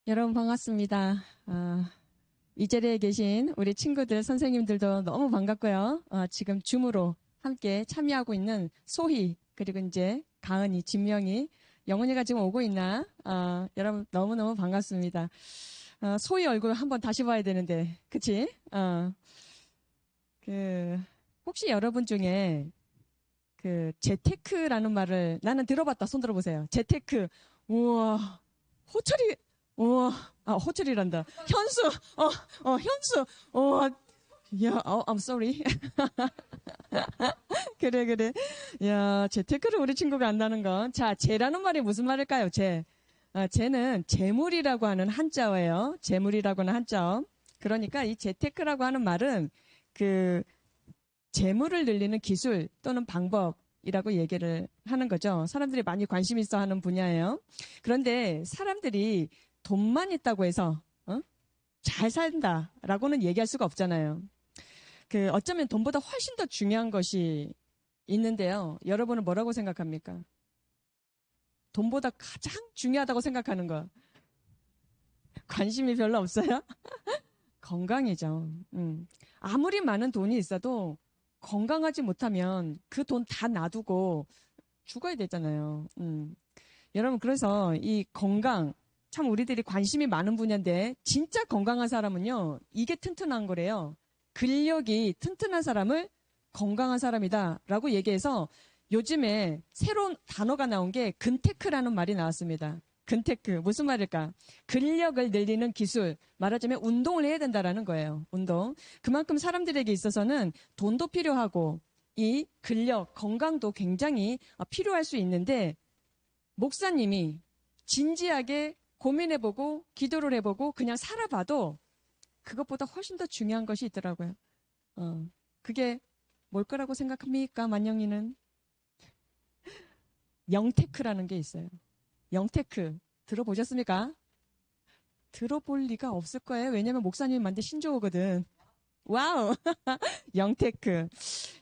여러분 반갑습니다. 이 자리에 계신 우리 친구들, 선생님들도 너무 반갑고요. 지금 줌으로 함께 참여하고 있는 소희, 그리고 이제 가은이, 진명이, 영훈이가 지금 오고 있나? 여러분 너무너무 반갑습니다. 소희 얼굴 한번 다시 봐야 되는데, 그치? 혹시 여러분 중에 재테크라는 말을 나는 들어봤다. 손 들어보세요. 재테크. 우와, 호철이, 우와, 호철이란다. 현수, 현수, 야, I'm sorry. 그래. 야, 재테크를 우리 친구가 안다는 건. 자, 재라는 말이 무슨 말일까요? 재는 재물이라고 하는 한자어예요. 재물이라고 하는 한자어. 그러니까 이 재테크라고 하는 말은 재물을 늘리는 기술 또는 방법이라고 얘기를 하는 거죠. 사람들이 많이 관심 있어 하는 분야예요. 그런데 사람들이 돈만 있다고 해서 잘 산다라고는 얘기할 수가 없잖아요. 어쩌면 돈보다 훨씬 더 중요한 것이 있는데요. 여러분은 뭐라고 생각합니까? 돈보다 가장 중요하다고 생각하는 거. 관심이 별로 없어요? 건강이죠. 아무리 많은 돈이 있어도 건강하지 못하면 그 돈 다 놔두고 죽어야 되잖아요. 여러분, 그래서 이 건강, 참 우리들이 관심이 많은 분야인데, 진짜 건강한 사람은요, 이게 튼튼한 거래요. 근력이 튼튼한 사람을 건강한 사람이다 라고 얘기해서 요즘에 새로운 단어가 나온 게 근테크라는 말이 나왔습니다. 근테크, 무슨 말일까? 근력을 늘리는 기술, 말하자면 운동을 해야 된다라는 거예요. 운동. 그만큼 사람들에게 있어서는 돈도 필요하고 이 근력, 건강도 굉장히 필요할 수 있는데 목사님이 진지하게 고민해보고 기도를 해보고 그냥 살아봐도 그것보다 훨씬 더 중요한 것이 있더라고요. 그게 뭘 거라고 생각합니까, 만영이는? 영테크라는 게 있어요. 영테크 들어보셨습니까? 들어볼 리가 없을 거예요. 왜냐면 목사님이 만든 신조어거든. 와우! 영테크.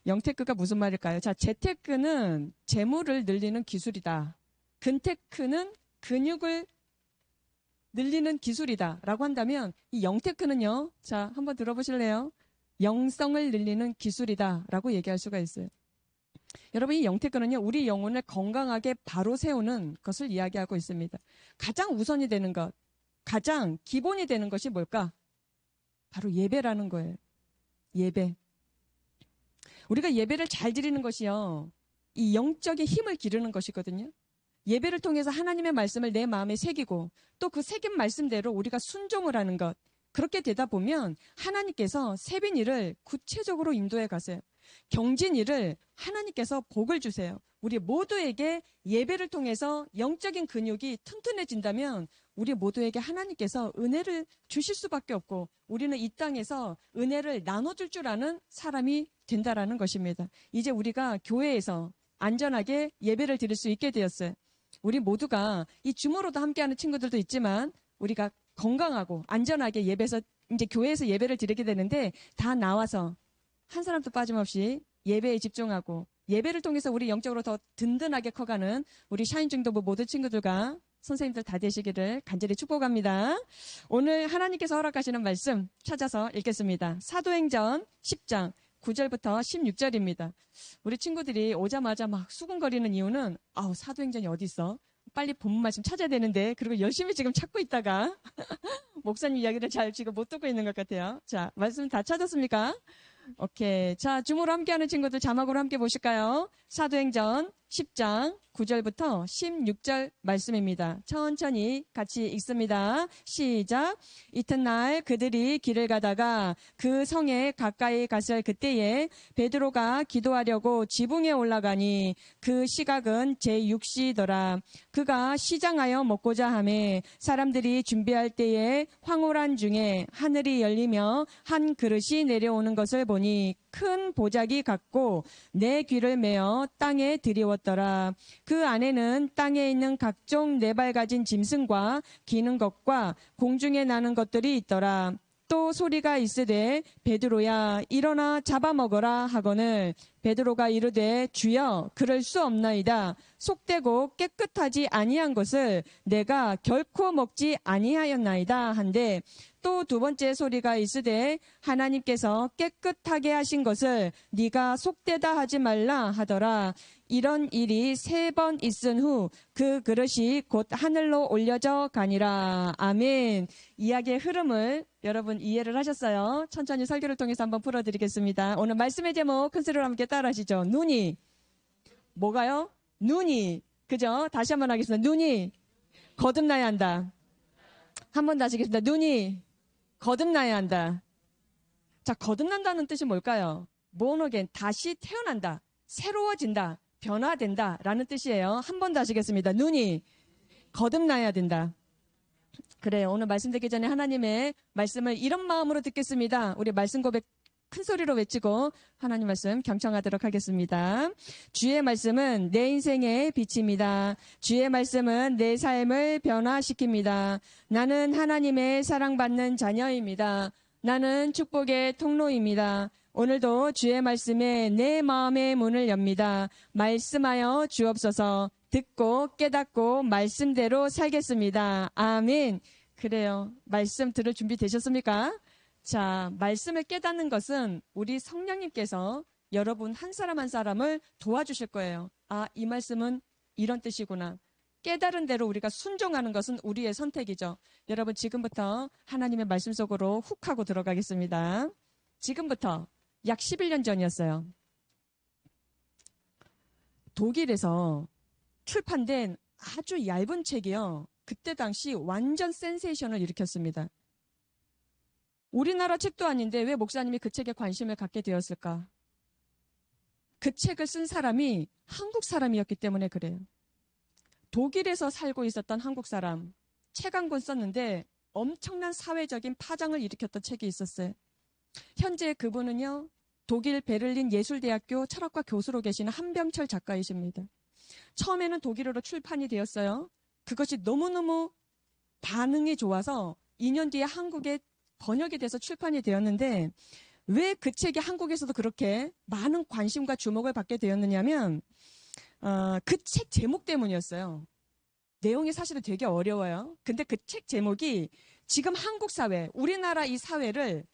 영테크가 무슨 말일까요? 자, 재테크는 재물을 늘리는 기술이다. 근테크는 근육을 늘리는 기술이다. 라고 한다면 이 영테크는요. 자, 한번 들어보실래요? 영성을 늘리는 기술이다. 라고 얘기할 수가 있어요. 여러분, 이 영테크는요, 우리 영혼을 건강하게 바로 세우는 것을 이야기하고 있습니다. 가장 우선이 되는 것, 가장 기본이 되는 것이 뭘까? 바로 예배라는 거예요. 예배. 우리가 예배를 잘 드리는 것이요, 이 영적인 힘을 기르는 것이거든요. 예배를 통해서 하나님의 말씀을 내 마음에 새기고 또 그 새긴 말씀대로 우리가 순종을 하는 것. 그렇게 되다 보면 하나님께서 세빈이를 구체적으로 인도해 가세요. 경진이를 하나님께서 복을 주세요. 우리 모두에게 예배를 통해서 영적인 근육이 튼튼해진다면 우리 모두에게 하나님께서 은혜를 주실 수밖에 없고 우리는 이 땅에서 은혜를 나눠줄 줄 아는 사람이 된다라는 것입니다. 이제 우리가 교회에서 안전하게 예배를 드릴 수 있게 되었어요. 우리 모두가 이 줌으로도 함께하는 친구들도 있지만 우리가 건강하고 안전하게 이제 교회에서 예배를 드리게 되는데 다 나와서 한 사람도 빠짐없이 예배에 집중하고 예배를 통해서 우리 영적으로 더 든든하게 커가는 우리 샤인중도부 모든 친구들과 선생님들 다 되시기를 간절히 축복합니다. 오늘 하나님께서 허락하시는 말씀 찾아서 읽겠습니다. 사도행전 10장 9절부터 16절입니다. 우리 친구들이 오자마자 막 수군거리는 이유는 사도행전이 어디 있어? 빨리 본문 말씀 찾아야 되는데 그리고 열심히 지금 찾고 있다가 목사님 이야기를 잘 지금 못 듣고 있는 것 같아요. 자, 말씀 다 찾았습니까? 오케이. 자, 줌으로 함께하는 친구들 자막으로 함께 보실까요? 사도행전 10장 9절부터 16절 말씀입니다. 천천히 같이 읽습니다. 시작. 이튿날 그들이 길을 가다가 그 성에 가까이 갔을 그때에 베드로가 기도하려고 지붕에 올라가니 그 시각은 제6시더라. 그가 시장하여 먹고자 하매 사람들이 준비할 때에 황홀한 중에 하늘이 열리며 한 그릇이 내려오는 것을 보니 큰 보자기 같고 내 귀를 메어 땅에 들이웠더라. 그 안에는 땅에 있는 각종 네 발 가진 짐승과 기는 것과 공중에 나는 것들이 있더라. 또 소리가 있으되 베드로야 일어나 잡아먹어라 하거늘 베드로가 이르되 주여 그럴 수 없나이다. 속되고 깨끗하지 아니한 것을 내가 결코 먹지 아니하였나이다 한데 또 두 번째 소리가 있으되 하나님께서 깨끗하게 하신 것을 네가 속되다 하지 말라 하더라. 이런 일이 3번 있은 후 그 그릇이 곧 하늘로 올려져 가니라. 아멘. 이야기의 흐름을 여러분 이해를 하셨어요? 천천히 설교를 통해서 한번 풀어드리겠습니다. 오늘 말씀의 제목 큰 소리로 함께 따라하시죠. 눈이 뭐가요? 눈이 그죠? 다시 한번 하겠습니다. 눈이 거듭나야 한다. 한 번 다시 하겠습니다. 눈이 거듭나야 한다. 자, 거듭난다는 뜻이 뭘까요? born again, 다시 태어난다, 새로워진다, 변화된다 라는 뜻이에요. 한 번 더 하시겠습니다. 눈이 거듭나야 된다. 그래요. 오늘 말씀 듣기 전에 하나님의 말씀을 이런 마음으로 듣겠습니다. 우리 말씀 고백 큰 소리로 외치고 하나님 말씀 경청하도록 하겠습니다. 주의 말씀은 내 인생의 빛입니다. 주의 말씀은 내 삶을 변화시킵니다. 나는 하나님의 사랑받는 자녀입니다. 나는 축복의 통로입니다. 오늘도 주의 말씀에 내 마음의 문을 엽니다. 말씀하여 주옵소서. 듣고 깨닫고 말씀대로 살겠습니다. 아멘. 그래요. 말씀 들을 준비 되셨습니까? 자, 말씀을 깨닫는 것은 우리 성령님께서 여러분 한 사람 한 사람을 도와주실 거예요. 아, 이 말씀은 이런 뜻이구나. 깨달은 대로 우리가 순종하는 것은 우리의 선택이죠. 여러분 지금부터 하나님의 말씀 속으로 훅 하고 들어가겠습니다. 지금부터 약 11년 전이었어요. 독일에서 출판된 아주 얇은 책이요. 그때 당시 완전 센세이션을 일으켰습니다. 우리나라 책도 아닌데 왜 목사님이 그 책에 관심을 갖게 되었을까? 그 책을 쓴 사람이 한국 사람이었기 때문에 그래요. 독일에서 살고 있었던 한국 사람, 책 한 권 썼는데 엄청난 사회적인 파장을 일으켰던 책이 있었어요. 현재 그분은요, 독일 베를린 예술대학교 철학과 교수로 계시는 한병철 작가이십니다. 처음에는 독일어로 출판이 되었어요. 그것이 너무너무 반응이 좋아서 2년 뒤에 한국에 번역이 돼서 출판이 되었는데 왜 그 책이 한국에서도 그렇게 많은 관심과 주목을 받게 되었느냐면 그 책 제목 때문이었어요. 내용이 사실은 되게 어려워요. 근데 그 책 제목이 지금 한국 사회, 우리나라 이 사회를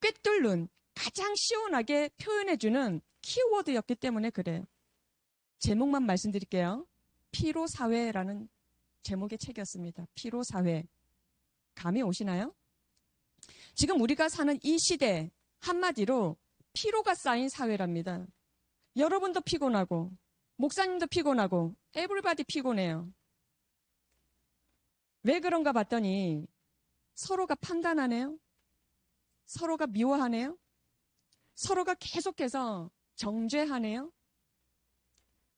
꿰뚫는 가장 시원하게 표현해주는 키워드였기 때문에 그래요. 제목만 말씀드릴게요. 피로사회라는 제목의 책이었습니다. 피로사회. 감이 오시나요? 지금 우리가 사는 이 시대, 한마디로 피로가 쌓인 사회랍니다. 여러분도 피곤하고, 목사님도 피곤하고, 에브리바디 피곤해요. 왜 그런가 봤더니 서로가 판단하네요. 서로가 미워하네요. 서로가 계속해서 정죄하네요.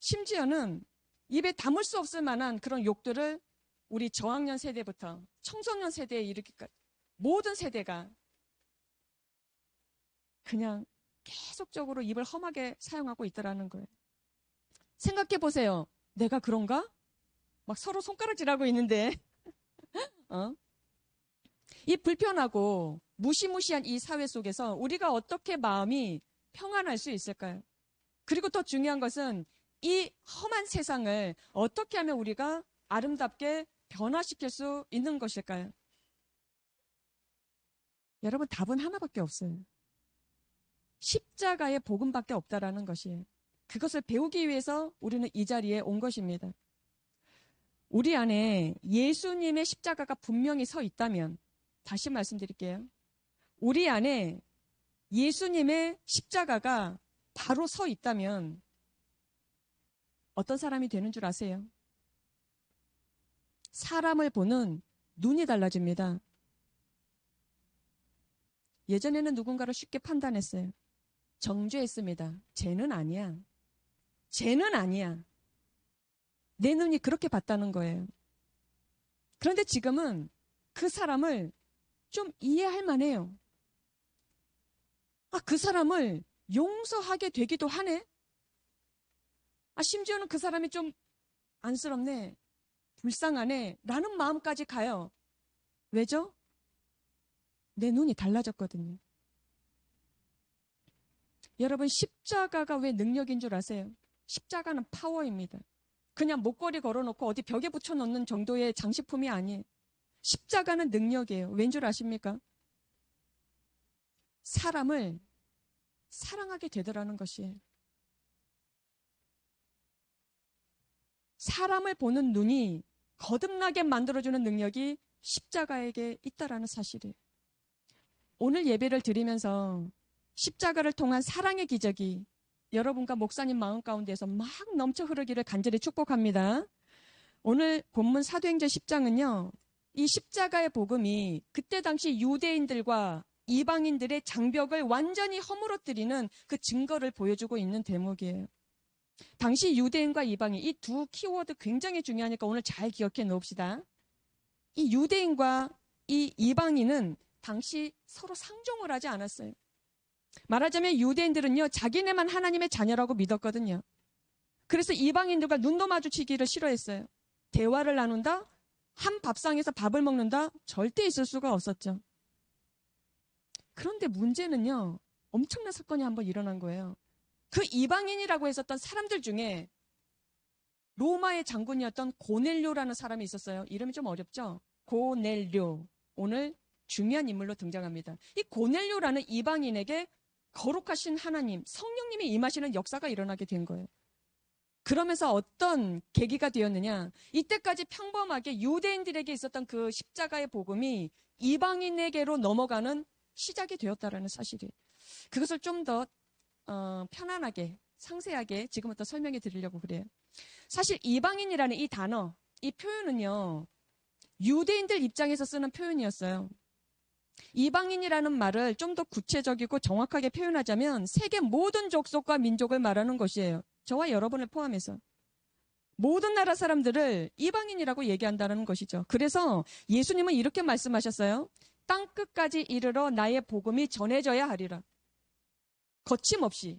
심지어는 입에 담을 수 없을 만한 그런 욕들을 우리 저학년 세대부터 청소년 세대에 이르기까지 모든 세대가 그냥 계속적으로 입을 험하게 사용하고 있더라는 거예요. 생각해 보세요. 내가 그런가? 막 서로 손가락질하고 있는데 이 불편하고 무시무시한 이 사회 속에서 우리가 어떻게 마음이 평안할 수 있을까요? 그리고 더 중요한 것은 이 험한 세상을 어떻게 하면 우리가 아름답게 변화시킬 수 있는 것일까요? 여러분 답은 하나밖에 없어요. 십자가의 복음밖에 없다라는 것이에요. 그것을 배우기 위해서 우리는 이 자리에 온 것입니다. 우리 안에 예수님의 십자가가 분명히 서 있다면, 다시 말씀드릴게요. 우리 안에 예수님의 십자가가 바로 서 있다면 어떤 사람이 되는 줄 아세요? 사람을 보는 눈이 달라집니다. 예전에는 누군가를 쉽게 판단했어요. 정죄했습니다. 쟤는 아니야. 쟤는 아니야. 내 눈이 그렇게 봤다는 거예요. 그런데 지금은 그 사람을 좀 이해할 만해요. 아, 그 사람을 용서하게 되기도 하네? 아, 심지어는 그 사람이 좀 안쓰럽네, 불쌍하네 라는 마음까지 가요. 왜죠? 내 눈이 달라졌거든요. 여러분, 십자가가 왜 능력인 줄 아세요? 십자가는 파워입니다. 그냥 목걸이 걸어놓고 어디 벽에 붙여놓는 정도의 장식품이 아니에요. 십자가는 능력이에요. 왠 줄 아십니까? 사람을 사랑하게 되더라는 것이에요. 사람을 보는 눈이 거듭나게 만들어주는 능력이 십자가에게 있다라는 사실이에요. 오늘 예배를 드리면서 십자가를 통한 사랑의 기적이 여러분과 목사님 마음 가운데서 막 넘쳐 흐르기를 간절히 축복합니다. 오늘 본문 사도행전 10장은요. 이 십자가의 복음이 그때 당시 유대인들과 이방인들의 장벽을 완전히 허물어뜨리는 그 증거를 보여주고 있는 대목이에요. 당시 유대인과 이방인, 이 두 키워드 굉장히 중요하니까 오늘 잘 기억해 놓읍시다. 이 유대인과 이 이방인은 당시 서로 상종을 하지 않았어요. 말하자면 유대인들은요, 자기네만 하나님의 자녀라고 믿었거든요. 그래서 이방인들과 눈도 마주치기를 싫어했어요. 대화를 나눈다? 한 밥상에서 밥을 먹는다? 절대 있을 수가 없었죠. 그런데 문제는요, 엄청난 사건이 한번 일어난 거예요. 그 이방인이라고 했었던 사람들 중에 로마의 장군이었던 고넬료라는 사람이 있었어요. 이름이 좀 어렵죠? 고넬료. 오늘 중요한 인물로 등장합니다. 이 고넬료라는 이방인에게 거룩하신 하나님, 성령님이 임하시는 역사가 일어나게 된 거예요. 그러면서 어떤 계기가 되었느냐? 이때까지 평범하게 유대인들에게 있었던 그 십자가의 복음이 이방인에게로 넘어가는 시작이 되었다라는 사실이에요. 그것을 좀 더 편안하게, 상세하게 지금부터 설명해 드리려고 그래요. 사실 이방인이라는 이 단어, 이 표현은요, 유대인들 입장에서 쓰는 표현이었어요. 이방인이라는 말을 좀 더 구체적이고 정확하게 표현하자면 세계 모든 족속과 민족을 말하는 것이에요. 저와 여러분을 포함해서. 모든 나라 사람들을 이방인이라고 얘기한다는 것이죠. 그래서 예수님은 이렇게 말씀하셨어요. 땅 끝까지 이르러 나의 복음이 전해져야 하리라. 거침없이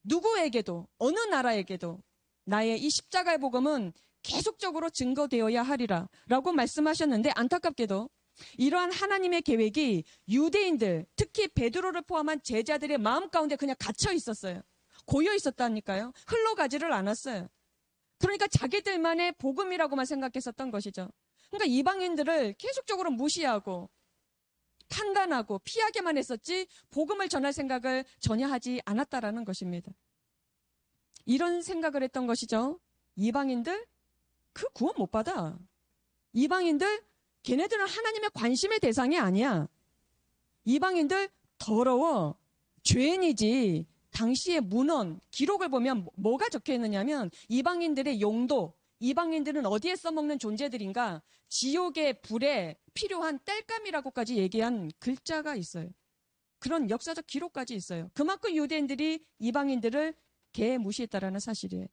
누구에게도 어느 나라에게도 나의 이 십자가의 복음은 계속적으로 증거되어야 하리라 라고 말씀하셨는데 안타깝게도 이러한 하나님의 계획이 유대인들, 특히 베드로를 포함한 제자들의 마음 가운데 그냥 갇혀 있었어요. 고여 있었다니까요. 흘러가지를 않았어요. 그러니까 자기들만의 복음이라고만 생각했었던 것이죠. 그러니까 이방인들을 계속적으로 무시하고 판단하고 피하게만 했었지 복음을 전할 생각을 전혀 하지 않았다라는 것입니다. 이런 생각을 했던 것이죠. 이방인들? 그 구원 못 받아. 이방인들? 걔네들은 하나님의 관심의 대상이 아니야. 이방인들 더러워. 죄인이지. 당시의 문헌, 기록을 보면 뭐가 적혀 있느냐면 이방인들의 용도, 이방인들은 어디에 써먹는 존재들인가, 지옥의 불에 필요한 땔감이라고까지 얘기한 글자가 있어요. 그런 역사적 기록까지 있어요. 그만큼 유대인들이 이방인들을 개무시했다라는 사실이에요.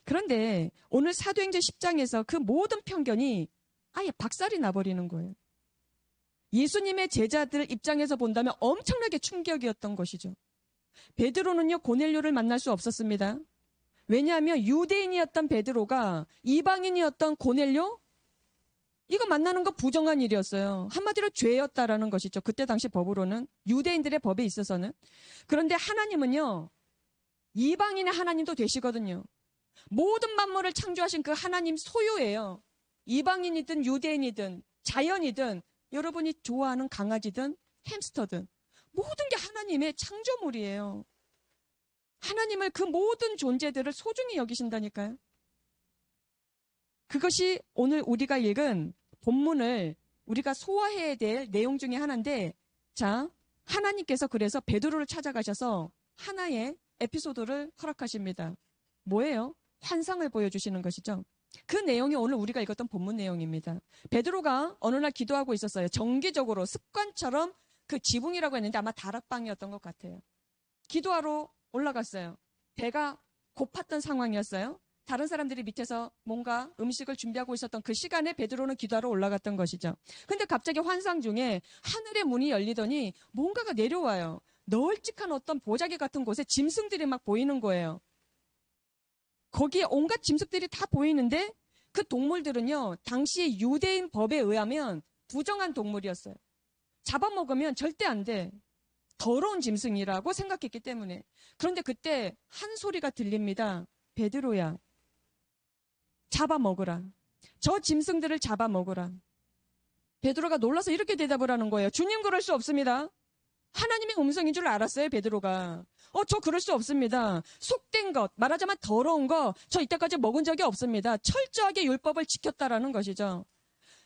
그런데 오늘 사도행전 10장에서 그 모든 편견이 아예 박살이 나버리는 거예요. 예수님의 제자들 입장에서 본다면 엄청나게 충격이었던 것이죠. 베드로는요, 고넬료를 만날 수 없었습니다. 왜냐하면 유대인이었던 베드로가 이방인이었던 고넬료? 이거 만나는 거 부정한 일이었어요. 한마디로 죄였다라는 것이죠. 그때 당시 법으로는, 유대인들의 법에 있어서는. 그런데 하나님은요, 이방인의 하나님도 되시거든요. 모든 만물을 창조하신 그 하나님 소유예요. 이방인이든 유대인이든 자연이든 여러분이 좋아하는 강아지든 햄스터든 모든 게 하나님의 창조물이에요. 하나님을 그 모든 존재들을 소중히 여기신다니까요. 그것이 오늘 우리가 읽은 본문을 우리가 소화해야 될 내용 중에 하나인데, 자, 하나님께서 그래서 베드로를 찾아가셔서 하나의 에피소드를 허락하십니다. 뭐예요? 환상을 보여주시는 것이죠. 그 내용이 오늘 우리가 읽었던 본문 내용입니다. 베드로가 어느 날 기도하고 있었어요. 정기적으로 습관처럼 그 지붕이라고 했는데 아마 다락방이었던 것 같아요. 기도하러 올라갔어요. 배가 고팠던 상황이었어요. 다른 사람들이 밑에서 뭔가 음식을 준비하고 있었던 그 시간에 베드로는 기도하러 올라갔던 것이죠. 근데 갑자기 환상 중에 하늘의 문이 열리더니 뭔가가 내려와요. 널찍한 어떤 보자기 같은 곳에 짐승들이 막 보이는 거예요. 거기에 온갖 짐승들이 다 보이는데 그 동물들은요, 당시 유대인 법에 의하면 부정한 동물이었어요. 잡아먹으면 절대 안 돼. 더러운 짐승이라고 생각했기 때문에. 그런데 그때 한 소리가 들립니다. 베드로야, 잡아먹으라. 저 짐승들을 잡아먹으라. 베드로가 놀라서 이렇게 대답을 하는 거예요. 주님, 그럴 수 없습니다. 하나님의 음성인 줄 알았어요, 베드로가. 저 그럴 수 없습니다. 속된 것, 말하자면 더러운 거, 저 이때까지 먹은 적이 없습니다. 철저하게 율법을 지켰다라는 것이죠.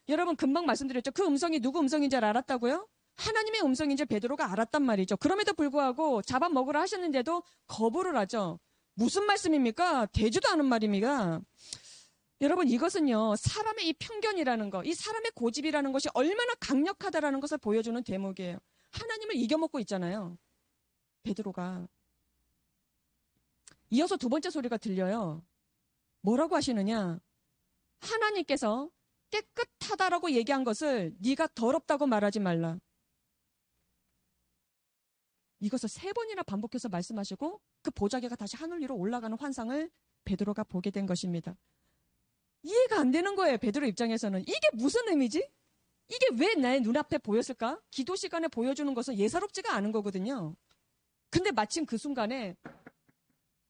여러분, 금방 말씀드렸죠. 그 음성이 누구 음성인 줄 알았다고요? 하나님의 음성인 줄 베드로가 알았단 말이죠. 그럼에도 불구하고 잡아먹으라 하셨는데도 거부를 하죠. 무슨 말씀입니까? 되지도 않은 말입니다. 여러분, 이것은요, 사람의 이 편견이라는 거, 이 사람의 고집이라는 것이 얼마나 강력하다라는 것을 보여주는 대목이에요. 하나님을 이겨먹고 있잖아요, 베드로가. 이어서 두 번째 소리가 들려요. 뭐라고 하시느냐? 하나님께서 깨끗하다라고 얘기한 것을 네가 더럽다고 말하지 말라. 이것을 3번이나 반복해서 말씀하시고 그 보자기가 다시 하늘 위로 올라가는 환상을 베드로가 보게 된 것입니다. 이해가 안 되는 거예요, 베드로 입장에서는. 이게 무슨 의미지? 이게 왜 내 눈앞에 보였을까? 기도 시간에 보여주는 것은 예사롭지가 않은 거거든요. 근데 마침 그 순간에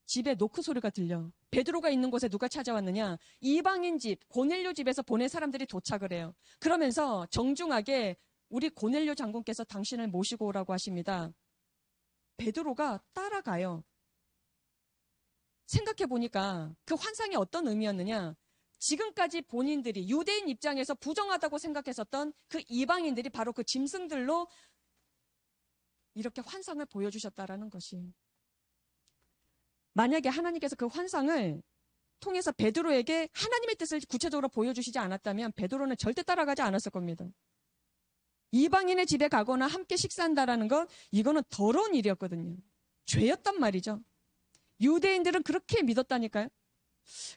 집에 노크 소리가 들려. 베드로가 있는 곳에 누가 찾아왔느냐? 이방인 집, 고넬료 집에서 보낸 사람들이 도착을 해요. 그러면서 정중하게 우리 고넬료 장군께서 당신을 모시고 오라고 하십니다. 베드로가 따라가요. 생각해보니까 그 환상이 어떤 의미였느냐? 지금까지 본인들이 유대인 입장에서 부정하다고 생각했었던 그 이방인들이 바로 그 짐승들로 이렇게 환상을 보여주셨다라는 것이. 만약에 하나님께서 그 환상을 통해서 베드로에게 하나님의 뜻을 구체적으로 보여주시지 않았다면 베드로는 절대 따라가지 않았을 겁니다. 이방인의 집에 가거나 함께 식사한다라는 건 이거는 더러운 일이었거든요. 죄였단 말이죠. 유대인들은 그렇게 믿었다니까요.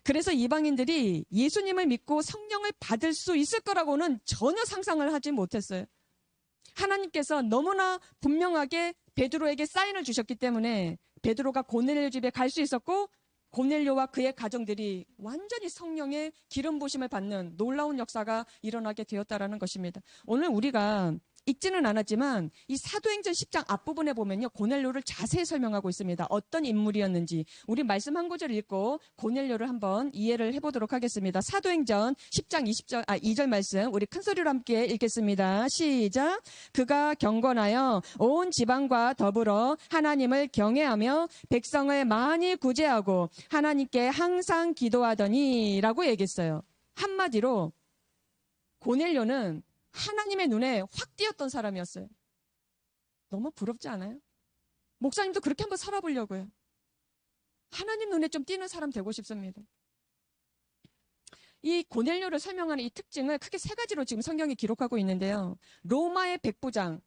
그래서 이방인들이 예수님을 믿고 성령을 받을 수 있을 거라고는 전혀 상상을 하지 못했어요. 하나님께서 너무나 분명하게 베드로에게 사인을 주셨기 때문에 베드로가 고넬료 집에 갈 수 있었고 고넬료와 그의 가정들이 완전히 성령의 기름 부으심을 받는 놀라운 역사가 일어나게 되었다라는 것입니다. 오늘 우리가 읽지는 않았지만 이 사도행전 10장 앞부분에 보면요, 고넬료를 자세히 설명하고 있습니다. 어떤 인물이었는지 우리 말씀 한 구절 읽고 고넬료를 한번 이해를 해보도록 하겠습니다. 사도행전 10장 2절 말씀 우리 큰 소리로 함께 읽겠습니다. 시작. 그가 경건하여 온 지방과 더불어 하나님을 경외하며 백성을 많이 구제하고 하나님께 항상 기도하더니 라고 얘기했어요. 한마디로 고넬료는 하나님의 눈에 확 띄었던 사람이었어요. 너무 부럽지 않아요? 목사님도 그렇게 한번 살아보려고요. 하나님 눈에 좀 띄는 사람 되고 싶습니다. 이 고넬료를 설명하는 이 특징을 크게 3가지로 지금 성경이 기록하고 있는데요. 로마의 백부장,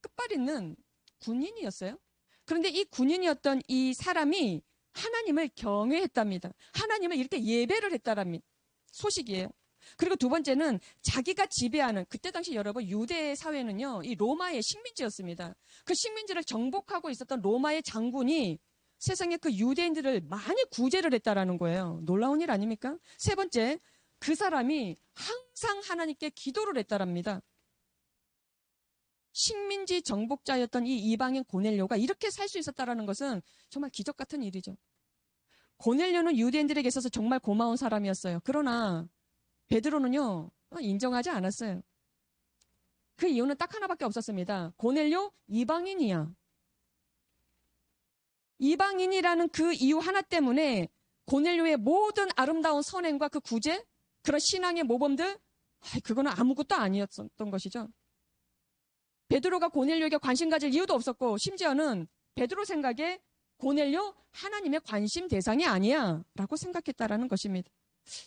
끝발 있는 군인이었어요. 그런데 이 군인이었던 이 사람이 하나님을 경외했답니다. 하나님을 이렇게 예배를 했다라는 소식이에요. 그리고 두 번째는 자기가 지배하는, 그때 당시 여러분 유대 사회는요, 이 로마의 식민지였습니다. 그 식민지를 정복하고 있었던 로마의 장군이 세상에 그 유대인들을 많이 구제를 했다라는 거예요. 놀라운 일 아닙니까? 세 번째, 그 사람이 항상 하나님께 기도를 했다랍니다. 식민지 정복자였던 이 이방인 고넬료가 이렇게 살 수 있었다라는 것은 정말 기적 같은 일이죠. 고넬료는 유대인들에게 있어서 정말 고마운 사람이었어요. 그러나 베드로는요, 인정하지 않았어요. 그 이유는 딱 하나밖에 없었습니다. 고넬료 이방인이야. 이방인이라는 그 이유 하나 때문에 고넬료의 모든 아름다운 선행과 그 구제, 그런 신앙의 모범들, 그거는 아무것도 아니었던 것이죠. 베드로가 고넬료에게 관심 가질 이유도 없었고, 심지어는 베드로 생각에 고넬료 하나님의 관심 대상이 아니야 라고 생각했다라는 것입니다.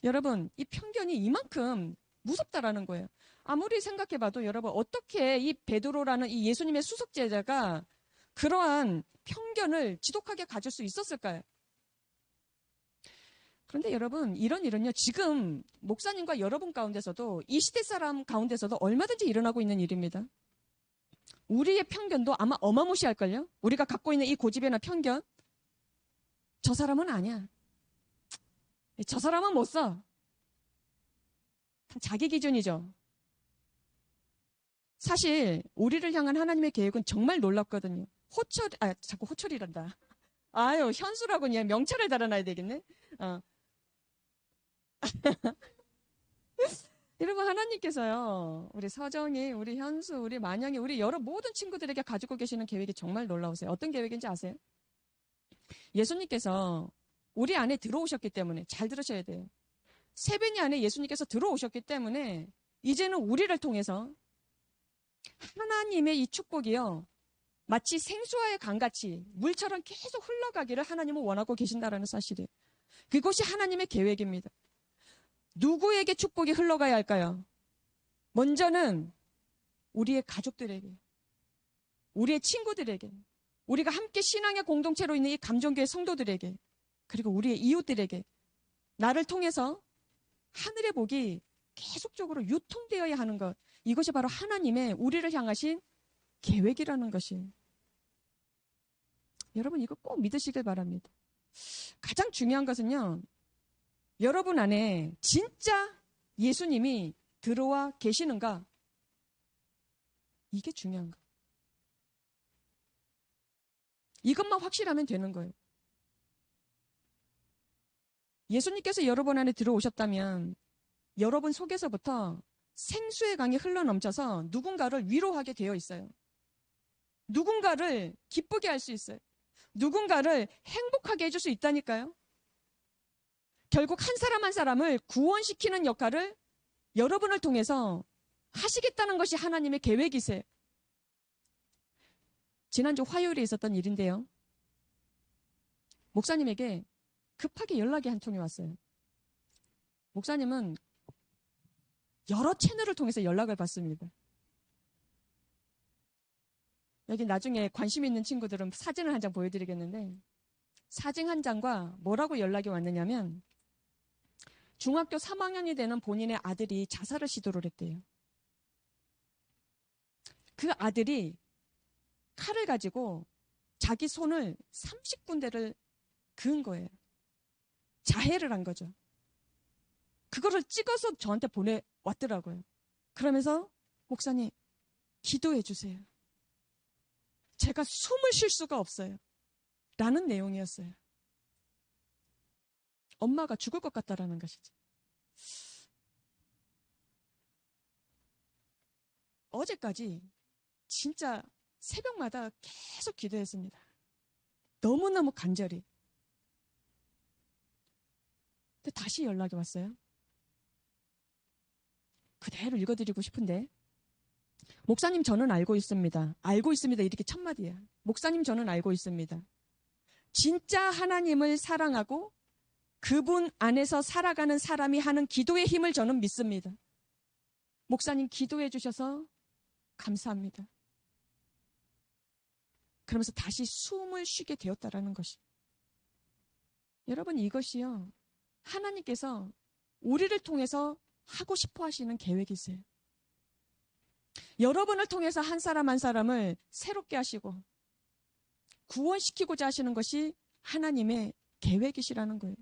여러분, 이 편견이 이만큼 무섭다라는 거예요. 아무리 생각해봐도 여러분, 어떻게 이 베드로라는 이 예수님의 수석제자가 그러한 편견을 지독하게 가질 수 있었을까요? 그런데 여러분, 이런 일은요, 지금 목사님과 여러분 가운데서도 이 시대 사람 가운데서도 얼마든지 일어나고 있는 일입니다. 우리의 편견도 아마 어마무시할걸요? 우리가 갖고 있는 이 고집이나 편견, 저 사람은 아니야. 저 사람은 못 써. 자기 기준이죠. 사실 우리를 향한 하나님의 계획은 정말 놀랍거든요. 자꾸 호철이란다. 아유, 현수라고 그냥 명찰을 달아놔야 되겠네. 어. 여러분, 하나님께서요, 우리 서정이, 우리 현수, 우리 만영이, 우리 여러 모든 친구들에게 가지고 계시는 계획이 정말 놀라우세요. 어떤 계획인지 아세요? 예수님께서 우리 안에 들어오셨기 때문에, 잘 들으셔야 돼요. 세변이 안에 예수님께서 들어오셨기 때문에, 이제는 우리를 통해서 하나님의 이 축복이요, 마치 생수와의 강같이 물처럼 계속 흘러가기를 하나님은 원하고 계신다라는 사실이에요. 그것이 하나님의 계획입니다. 누구에게 축복이 흘러가야 할까요? 먼저는 우리의 가족들에게, 우리의 친구들에게, 우리가 함께 신앙의 공동체로 있는 이 감정교회 성도들에게, 그리고 우리의 이웃들에게 나를 통해서 하늘의 복이 계속적으로 유통되어야 하는 것, 이것이 바로 하나님의 우리를 향하신 계획이라는 것이에요. 여러분, 이거 꼭 믿으시길 바랍니다. 가장 중요한 것은요, 여러분 안에 진짜 예수님이 들어와 계시는가? 이게 중요한 거예요. 이것만 확실하면 되는 거예요. 예수님께서 여러분 안에 들어오셨다면 여러분 속에서부터 생수의 강이 흘러넘쳐서 누군가를 위로하게 되어 있어요. 누군가를 기쁘게 할 수 있어요. 누군가를 행복하게 해줄 수 있다니까요. 결국 한 사람 한 사람을 구원시키는 역할을 여러분을 통해서 하시겠다는 것이 하나님의 계획이세요. 지난주 화요일에 있었던 일인데요. 목사님에게 급하게 연락이 한 통이 왔어요. 목사님은 여러 채널을 통해서 연락을 받습니다. 여기 나중에 관심 있는 친구들은 사진을 한 장 보여드리겠는데, 사진 한 장과 뭐라고 연락이 왔느냐면, 중학교 3학년이 되는 본인의 아들이 자살을 시도를 했대요. 그 아들이 칼을 가지고 자기 손을 30군데를 그은 거예요. 자해를 한 거죠. 그거를 찍어서 저한테 보내왔더라고요. 그러면서 목사님, 기도해 주세요. 제가 숨을 쉴 수가 없어요. 라는 내용이었어요. 엄마가 죽을 것 같다라는 것이죠. 어제까지 진짜 새벽마다 계속 기도했습니다. 너무너무 간절히. 근데 다시 연락이 왔어요. 그대로 읽어드리고 싶은데, 목사님 저는 알고 있습니다. 알고 있습니다. 이렇게 첫마디야. 목사님 저는 알고 있습니다. 진짜 하나님을 사랑하고 그분 안에서 살아가는 사람이 하는 기도의 힘을 저는 믿습니다. 목사님 기도해 주셔서 감사합니다. 그러면서 다시 숨을 쉬게 되었다라는 것이. 여러분, 이것이요, 하나님께서 우리를 통해서 하고 싶어 하시는 계획이세요. 여러분을 통해서 한 사람 한 사람을 새롭게 하시고 구원시키고자 하시는 것이 하나님의 계획이시라는 거예요.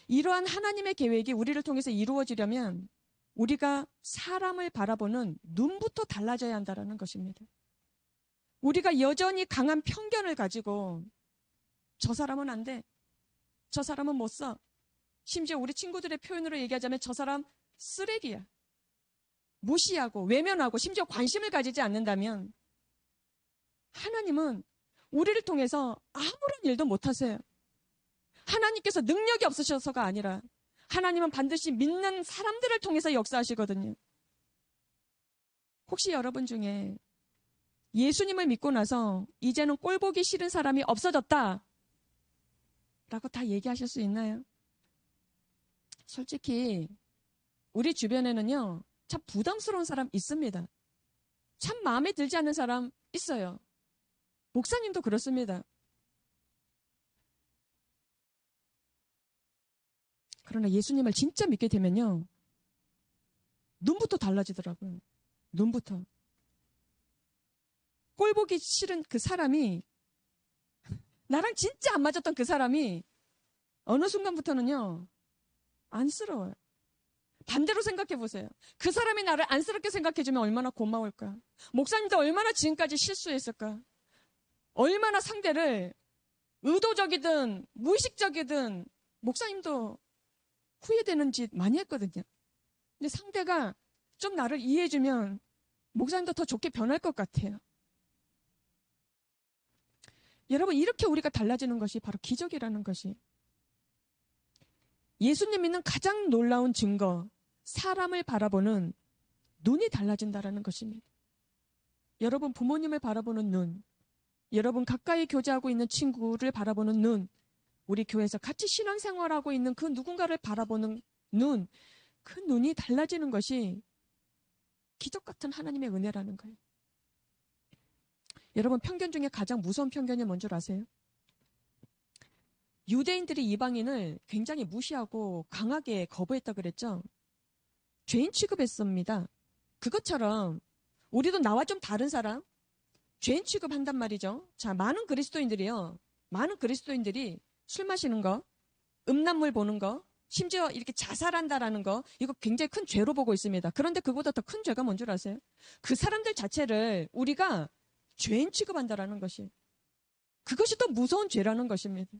이러한 하나님의 계획이 우리를 통해서 이루어지려면 우리가 사람을 바라보는 눈부터 달라져야 한다는 것입니다. 우리가 여전히 강한 편견을 가지고 저 사람은 안 돼, 저 사람은 못 써, 심지어 우리 친구들의 표현으로 얘기하자면 저 사람 쓰레기야, 무시하고 외면하고 심지어 관심을 가지지 않는다면 하나님은 우리를 통해서 아무런 일도 못하세요. 하나님께서 능력이 없으셔서가 아니라 하나님은 반드시 믿는 사람들을 통해서 역사하시거든요. 혹시 여러분 중에 예수님을 믿고 나서 이제는 꼴 보기 싫은 사람이 없어졌다 라고 다 얘기하실 수 있나요? 솔직히 우리 주변에는요, 참 부담스러운 사람 있습니다. 참 마음에 들지 않는 사람 있어요. 목사님도 그렇습니다. 그러나 예수님을 진짜 믿게 되면요, 눈부터 달라지더라고요. 눈부터. 꼴 보기 싫은 그 사람이, 나랑 진짜 안 맞았던 그 사람이 어느 순간부터는요, 안쓰러워요. 반대로 생각해 보세요. 그 사람이 나를 안쓰럽게 생각해주면 얼마나 고마울까? 목사님도 얼마나 지금까지 실수했을까? 얼마나 상대를 의도적이든 무의식적이든 목사님도 후회되는 짓 많이 했거든요. 근데 상대가 좀 나를 이해해주면 목사님도 더 좋게 변할 것 같아요. 여러분, 이렇게 우리가 달라지는 것이 바로 기적이라는 것이. 예수님 믿는 가장 놀라운 증거, 사람을 바라보는 눈이 달라진다는 것입니다. 여러분 부모님을 바라보는 눈, 여러분 가까이 교제하고 있는 친구를 바라보는 눈, 우리 교회에서 같이 신앙생활하고 있는 그 누군가를 바라보는 눈, 그 눈이 달라지는 것이 기적 같은 하나님의 은혜라는 거예요. 여러분 편견 중에 가장 무서운 편견이 뭔 줄 아세요? 유대인들이 이방인을 굉장히 무시하고 강하게 거부했다 그랬죠? 죄인 취급했습니다. 그것처럼 우리도 나와 좀 다른 사람, 죄인 취급한단 말이죠. 자, 많은 그리스도인들이 술 마시는 거, 음란물 보는 거, 심지어 이렇게 자살한다라는 거, 이거 굉장히 큰 죄로 보고 있습니다. 그런데 그보다 더 큰 죄가 뭔 줄 아세요? 그 사람들 자체를 우리가 죄인 취급한다라는 것이, 그것이 더 무서운 죄라는 것입니다.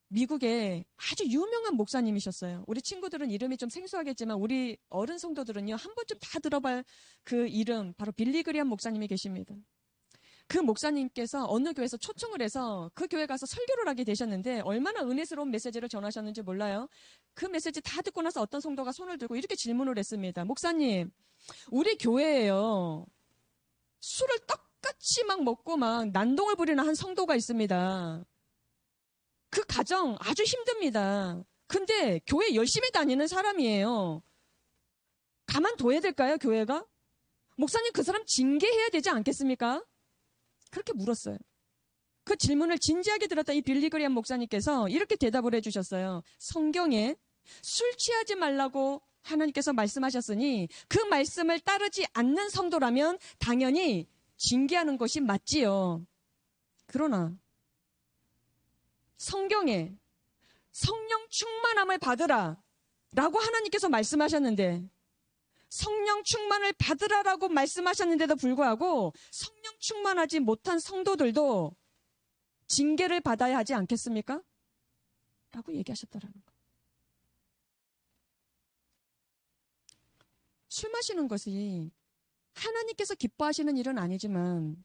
미국에 아주 유명한 목사님이셨어요. 우리 친구들은 이름이 좀 생소하겠지만 우리 어른 성도들은요, 한 번쯤 다 들어볼 그 이름, 바로 빌리 그리엄 목사님이 계십니다. 그 목사님께서 어느 교회에서 초청을 해서 그 교회 가서 설교를 하게 되셨는데 얼마나 은혜스러운 메시지를 전하셨는지 몰라요. 그 메시지 다 듣고 나서 어떤 성도가 손을 들고 이렇게 질문을 했습니다. 목사님, 우리 교회에요, 술을 떡같이 막 먹고 막 난동을 부리는 한 성도가 있습니다. 그 가정 아주 힘듭니다. 근데 교회 열심히 다니는 사람이에요. 가만둬야 될까요, 교회가? 목사님, 그 사람 징계해야 되지 않겠습니까? 그렇게 물었어요. 그 질문을 진지하게 들었던 이 빌리 그리엄 목사님께서 이렇게 대답을 해주셨어요. 성경에 술 취하지 말라고 하나님께서 말씀하셨으니 그 말씀을 따르지 않는 성도라면 당연히 징계하는 것이 맞지요. 그러나 성경에 성령 충만함을 받으라 라고 하나님께서 말씀하셨는데, 성령 충만을 받으라라고 말씀하셨는데도 불구하고 성령 충만하지 못한 성도들도 징계를 받아야 하지 않겠습니까? 라고 얘기하셨더라는 거예요. 술 마시는 것이 하나님께서 기뻐하시는 일은 아니지만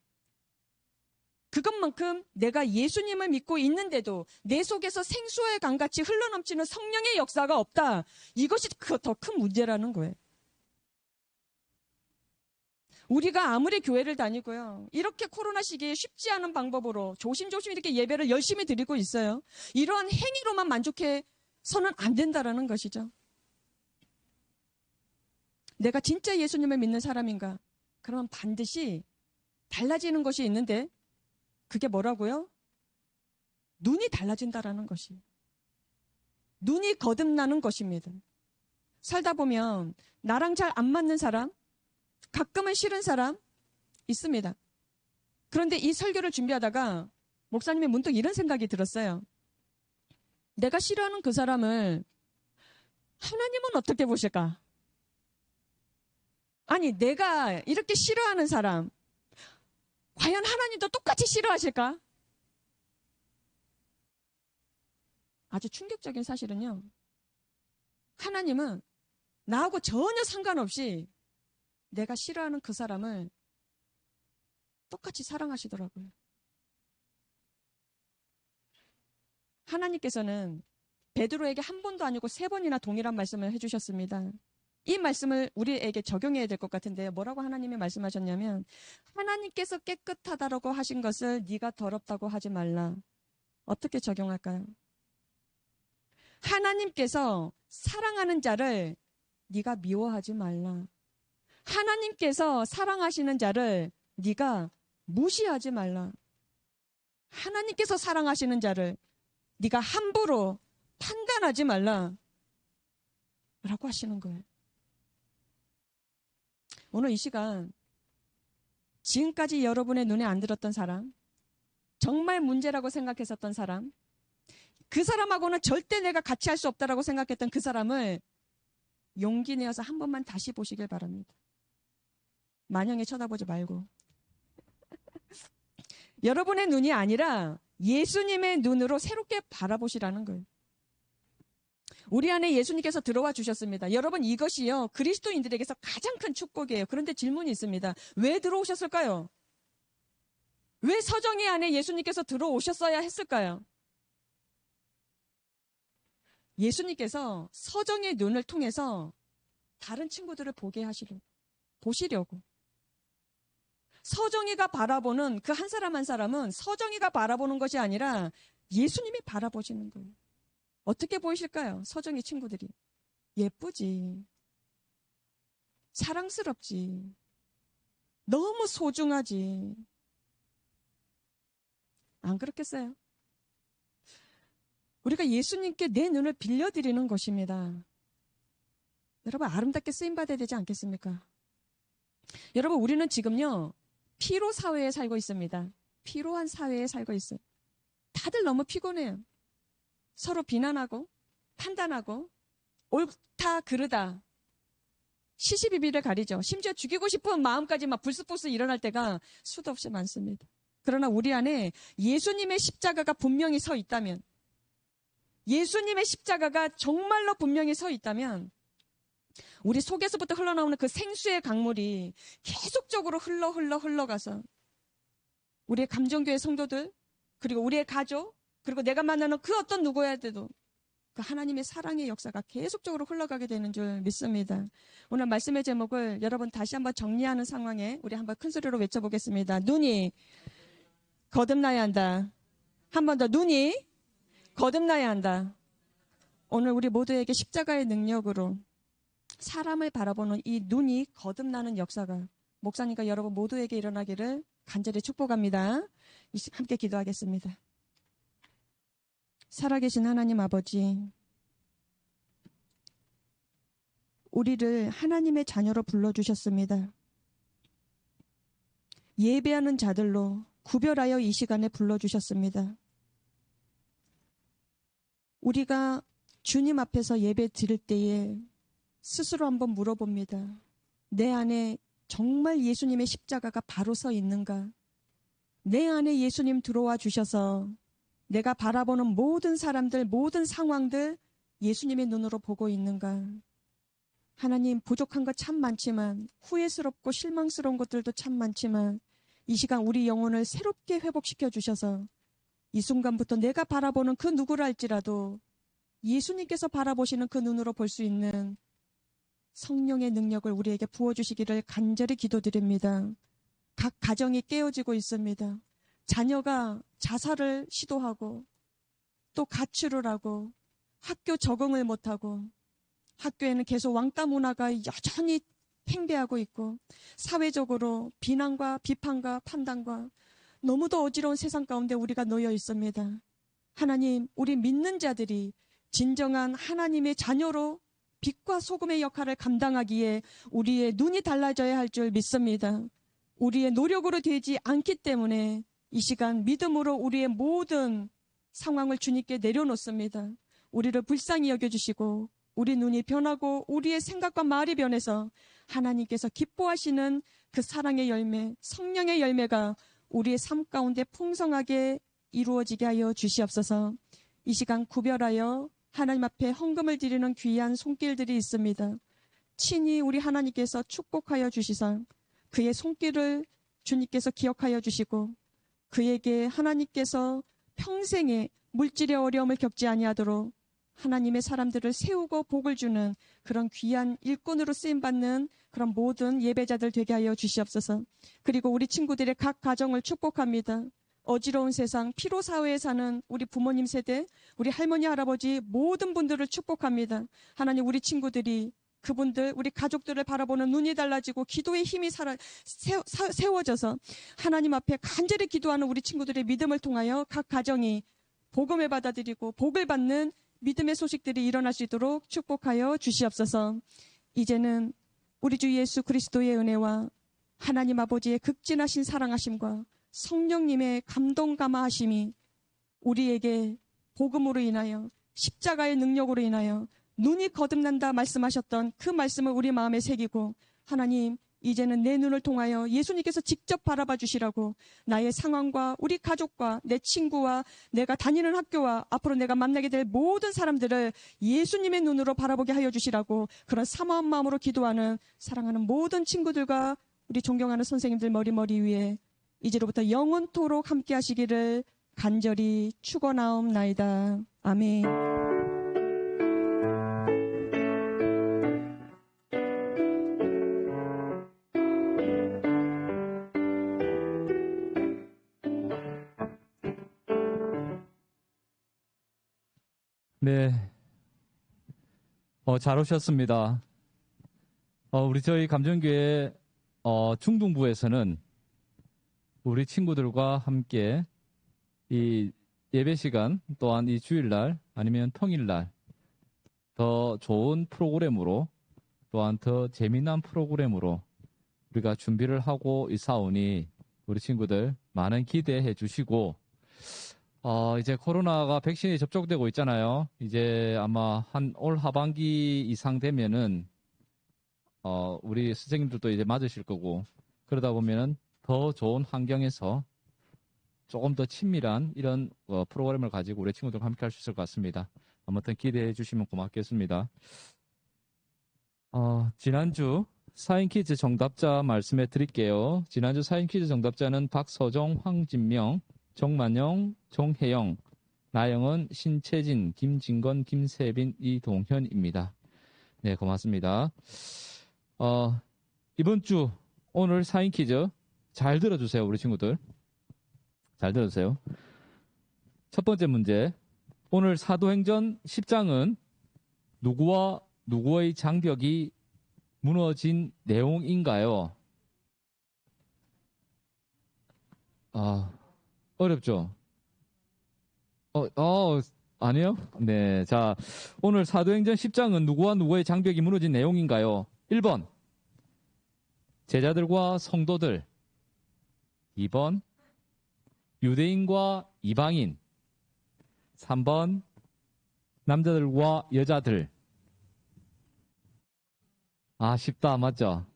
그것만큼 내가 예수님을 믿고 있는데도 내 속에서 생수의 강같이 흘러넘치는 성령의 역사가 없다. 이것이 더 큰 문제라는 거예요. 우리가 아무리 교회를 다니고요, 이렇게 코로나 시기에 쉽지 않은 방법으로 조심조심 이렇게 예배를 열심히 드리고 있어요. 이러한 행위로만 만족해서는 안 된다라는 것이죠. 내가 진짜 예수님을 믿는 사람인가? 그러면 반드시 달라지는 것이 있는데 그게 뭐라고요? 눈이 달라진다라는 것이. 눈이 거듭나는 것입니다. 살다 보면 나랑 잘 안 맞는 사람, 가끔은 싫은 사람 있습니다. 그런데 이 설교를 준비하다가 목사님이 문득 이런 생각이 들었어요. 내가 싫어하는 그 사람을 하나님은 어떻게 보실까? 아니, 내가 이렇게 싫어하는 사람, 과연 하나님도 똑같이 싫어하실까? 아주 충격적인 사실은요, 하나님은 나하고 전혀 상관없이 내가 싫어하는 그 사람을 똑같이 사랑하시더라고요. 하나님께서는 베드로에게 한 번도 아니고 3번이나 동일한 말씀을 해주셨습니다. 이 말씀을 우리에게 적용해야 될 것 같은데요. 뭐라고 하나님이 말씀하셨냐면, 하나님께서 깨끗하다라고 하신 것을 네가 더럽다고 하지 말라. 어떻게 적용할까요? 하나님께서 사랑하는 자를 네가 미워하지 말라. 하나님께서 사랑하시는 자를 네가 무시하지 말라. 하나님께서 사랑하시는 자를 네가 함부로 판단하지 말라. 라고 하시는 거예요. 오늘 이 시간 지금까지 여러분의 눈에 안 들었던 사람, 정말 문제라고 생각했었던 사람, 그 사람하고는 절대 내가 같이 할 수 없다라고 생각했던 그 사람을 용기 내어서 한 번만 다시 보시길 바랍니다. 만영에 쳐다보지 말고. 여러분의 눈이 아니라 예수님의 눈으로 새롭게 바라보시라는 거예요. 우리 안에 예수님께서 들어와 주셨습니다. 여러분, 이것이요, 그리스도인들에게서 가장 큰 축복이에요. 그런데 질문이 있습니다. 왜 들어오셨을까요? 왜 서정이 안에 예수님께서 들어오셨어야 했을까요? 예수님께서 서정의 눈을 통해서 다른 친구들을 보시려고. 서정이가 바라보는 그 한 사람 한 사람은 서정이가 바라보는 것이 아니라 예수님이 바라보시는 거예요. 어떻게 보이실까요? 서정이 친구들이. 예쁘지. 사랑스럽지. 너무 소중하지. 안 그렇겠어요? 우리가 예수님께 내 눈을 빌려드리는 것입니다. 여러분, 아름답게 쓰임받아야 되지 않겠습니까? 여러분, 우리는 지금요, 피로 사회에 살고 있습니다. 피로한 사회에 살고 있어요. 다들 너무 피곤해요. 서로 비난하고 판단하고 옳다 그르다 시시비비를 가리죠. 심지어 죽이고 싶은 마음까지 막 불쑥불쑥 일어날 때가 수도 없이 많습니다. 그러나 우리 안에 예수님의 십자가가 분명히 서 있다면, 예수님의 십자가가 정말로 분명히 서 있다면 우리 속에서부터 흘러나오는 그 생수의 강물이 계속적으로 흘러가서 우리의 감정교회 성도들, 그리고 우리의 가족, 그리고 내가 만나는 그 어떤 누구야돼도 그 하나님의 사랑의 역사가 계속적으로 흘러가게 되는 줄 믿습니다. 오늘 말씀의 제목을 여러분 다시 한번 정리하는 상황에 우리 한번 큰 소리로 외쳐보겠습니다. 눈이 거듭나야 한다. 한 번 더, 눈이 거듭나야 한다. 오늘 우리 모두에게 십자가의 능력으로 사람을 바라보는 이 눈이 거듭나는 역사가 목사님과 여러분 모두에게 일어나기를 간절히 축복합니다. 함께 기도하겠습니다. 살아계신 하나님 아버지, 우리를 하나님의 자녀로 불러주셨습니다. 예배하는 자들로 구별하여 이 시간에 불러주셨습니다. 우리가 주님 앞에서 예배 드릴 때에 스스로 한번 물어봅니다. 내 안에 정말 예수님의 십자가가 바로 서 있는가? 내 안에 예수님 들어와 주셔서 내가 바라보는 모든 사람들, 모든 상황들 예수님의 눈으로 보고 있는가? 하나님, 부족한 것 참 많지만, 후회스럽고 실망스러운 것들도 참 많지만 이 시간 우리 영혼을 새롭게 회복시켜 주셔서 이 순간부터 내가 바라보는 그 누구를 할지라도 예수님께서 바라보시는 그 눈으로 볼 수 있는 성령의 능력을 우리에게 부어주시기를 간절히 기도드립니다. 각 가정이 깨어지고 있습니다. 자녀가 자살을 시도하고 또 가출을 하고 학교 적응을 못하고 학교에는 계속 왕따 문화가 여전히 팽배하고 있고 사회적으로 비난과 비판과 판단과 너무도 어지러운 세상 가운데 우리가 놓여 있습니다. 하나님, 우리 믿는 자들이 진정한 하나님의 자녀로 빛과 소금의 역할을 감당하기에 우리의 눈이 달라져야 할 줄 믿습니다. 우리의 노력으로 되지 않기 때문에 이 시간 믿음으로 우리의 모든 상황을 주님께 내려놓습니다. 우리를 불쌍히 여겨주시고 우리 눈이 변하고 우리의 생각과 말이 변해서 하나님께서 기뻐하시는 그 사랑의 열매, 성령의 열매가 우리의 삶 가운데 풍성하게 이루어지게 하여 주시옵소서. 이 시간 구별하여 하나님 앞에 헌금을 드리는 귀한 손길들이 있습니다. 친히 우리 하나님께서 축복하여 주시사 그의 손길을 주님께서 기억하여 주시고 그에게 하나님께서 평생에 물질의 어려움을 겪지 아니하도록 하나님의 사람들을 세우고 복을 주는 그런 귀한 일꾼으로 쓰임받는 그런 모든 예배자들 되게 하여 주시옵소서. 그리고 우리 친구들의 각 가정을 축복합니다. 어지러운 세상, 피로사회에 사는 우리 부모님 세대, 우리 할머니, 할아버지 모든 분들을 축복합니다. 하나님, 우리 친구들이 그분들, 우리 가족들을 바라보는 눈이 달라지고 기도의 힘이 세워져서 하나님 앞에 간절히 기도하는 우리 친구들의 믿음을 통하여 각 가정이 복음을 받아들이고 복을 받는 믿음의 소식들이 일어날 수 있도록 축복하여 주시옵소서. 이제는 우리 주 예수 그리스도의 은혜와 하나님 아버지의 극진하신 사랑하심과 성령님의 감동 감화하심이 우리에게 복음으로 인하여 십자가의 능력으로 인하여 눈이 거듭난다 말씀하셨던 그 말씀을 우리 마음에 새기고 하나님 이제는 내 눈을 통하여 예수님께서 직접 바라봐 주시라고 나의 상황과 우리 가족과 내 친구와 내가 다니는 학교와 앞으로 내가 만나게 될 모든 사람들을 예수님의 눈으로 바라보게 하여 주시라고 그런 사모한 마음으로 기도하는 사랑하는 모든 친구들과 우리 존경하는 선생님들 머리 위에 이제로부터 영원토록 함께 하시기를 간절히 축원하옵나이다. 아멘. 네, 잘 오셨습니다. 저희 감정교회 중등부에서는 우리 친구들과 함께 이 예배 시간 또한 이 주일날 아니면 평일날 더 좋은 프로그램으로 또한 더 재미난 프로그램으로 우리가 준비를 하고 있사오니 우리 친구들 많은 기대해 주시고 이제 코로나가 백신이 접종되고 있잖아요. 이제 아마 올 하반기 이상 되면은 우리 선생님들도 이제 맞으실 거고 그러다 보면은 더 좋은 환경에서 조금 더 친밀한 이런 프로그램을 가지고 우리 친구들과 함께 할 수 있을 것 같습니다. 아무튼 기대해 주시면 고맙겠습니다. 지난주 사인퀴즈 정답자 말씀해 드릴게요. 지난주 사인퀴즈 정답자는 박서정, 황진명, 정만영, 정혜영, 나영은, 신채진, 김진건, 김세빈, 이동현입니다. 네, 고맙습니다. 이번 주 오늘 사인 퀴즈 잘 들어주세요, 우리 친구들. 잘 들어주세요. 첫 번째 문제. 오늘 사도행전 10장은 누구와 누구의 장벽이 무너진 내용인가요? 어렵죠? 아니요? 네. 자, 오늘 사도행전 10장은 누구와 누구의 장벽이 무너진 내용인가요? 1번, 제자들과 성도들. 2번, 유대인과 이방인. 3번, 남자들과 여자들. 쉽다. 맞죠?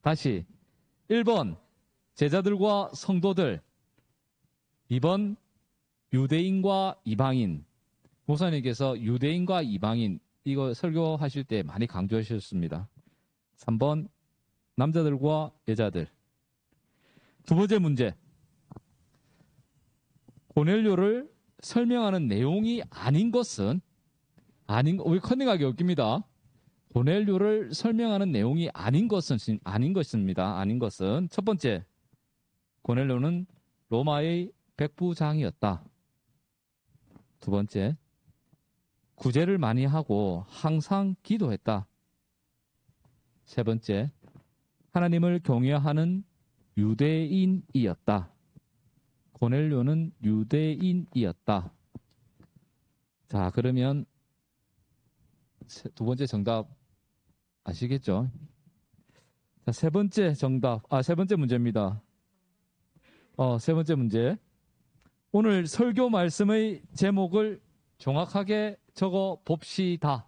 다시. 1번, 제자들과 성도들. 2번, 유대인과 이방인. 목사님께서 유대인과 이방인 이거 설교하실 때 많이 강조하셨습니다. 3번, 남자들과 여자들. 두 번째 문제. 고넬료를 설명하는 내용이 아닌 것은 우리 컨닝하기 어렵습니다. 고넬료를 설명하는 내용이 아닌 것입니다. 아닌 것은 첫 번째, 고넬료는 로마의 백부장이었다. 두 번째, 구제를 많이 하고 항상 기도했다. 세 번째, 하나님을 경외하는 유대인이었다. 고넬료는 유대인이었다. 자, 그러면 두 번째 정답 아시겠죠? 자, 세 번째 문제입니다. 세 번째 문제. 오늘 설교 말씀의 제목을 정확하게 적어 봅시다.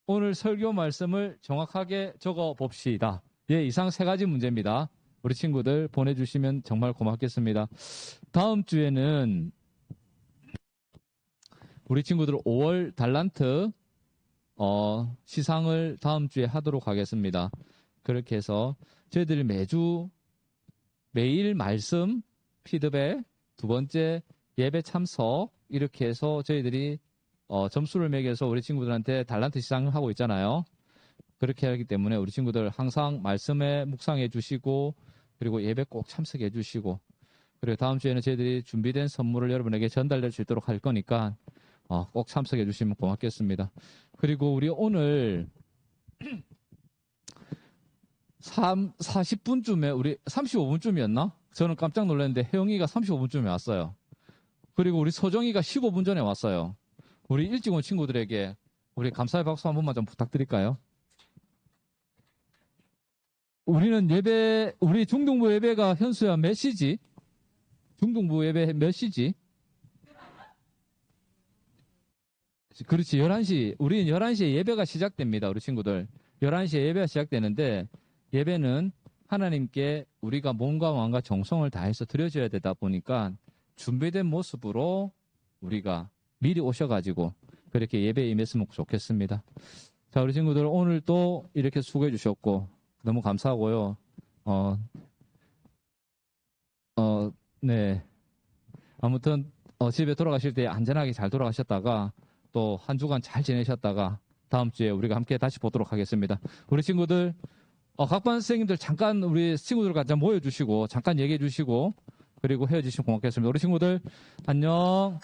오늘 설교 말씀을 정확하게 적어 봅시다. 예, 이상 세 가지 문제입니다. 우리 친구들 보내주시면 정말 고맙겠습니다. 다음 주에는 우리 친구들 5월 달란트 시상을 다음 주에 하도록 하겠습니다. 그렇게 해서 저희들이 매일 말씀, 피드백, 두 번째 예배 참석 이렇게 해서 저희들이 점수를 매겨서 우리 친구들한테 달란트 시상을 하고 있잖아요. 그렇게 하기 때문에 우리 친구들 항상 말씀에 묵상해 주시고 그리고 예배 꼭 참석해 주시고 그리고 다음 주에는 저희들이 준비된 선물을 여러분에게 전달될 수 있도록 할 거니까 꼭 참석해 주시면 고맙겠습니다. 그리고 우리 오늘 40분쯤에 우리 35분쯤이었나? 저는 깜짝 놀랐는데 혜영이가 35분쯤에 왔어요. 그리고 우리 소정이가 15분 전에 왔어요. 우리 일찍 온 친구들에게 우리 감사의 박수 한 번만 좀 부탁드릴까요? 우리 중등부 예배가 현수야 몇 시지? 중등부 예배 몇 시지? 그렇지, 11시. 우리는 11시에 예배가 시작됩니다, 우리 친구들. 11시에 예배가 시작되는데, 예배는 하나님께 우리가 몸과 마음과 정성을 다해서 드려줘야 되다 보니까 준비된 모습으로 우리가 미리 오셔가지고 그렇게 예배에 임했으면 좋겠습니다. 자, 우리 친구들 오늘 또 이렇게 수고해 주셨고 너무 감사하고요. 네. 아무튼 집에 돌아가실 때 안전하게 잘 돌아가셨다가 또 한 주간 잘 지내셨다가 다음 주에 우리가 함께 다시 보도록 하겠습니다. 우리 친구들 각 반 선생님들 잠깐 우리 친구들과 모여주시고 잠깐 얘기해 주시고 그리고 헤어지시면 고맙겠습니다. 우리 친구들 안녕.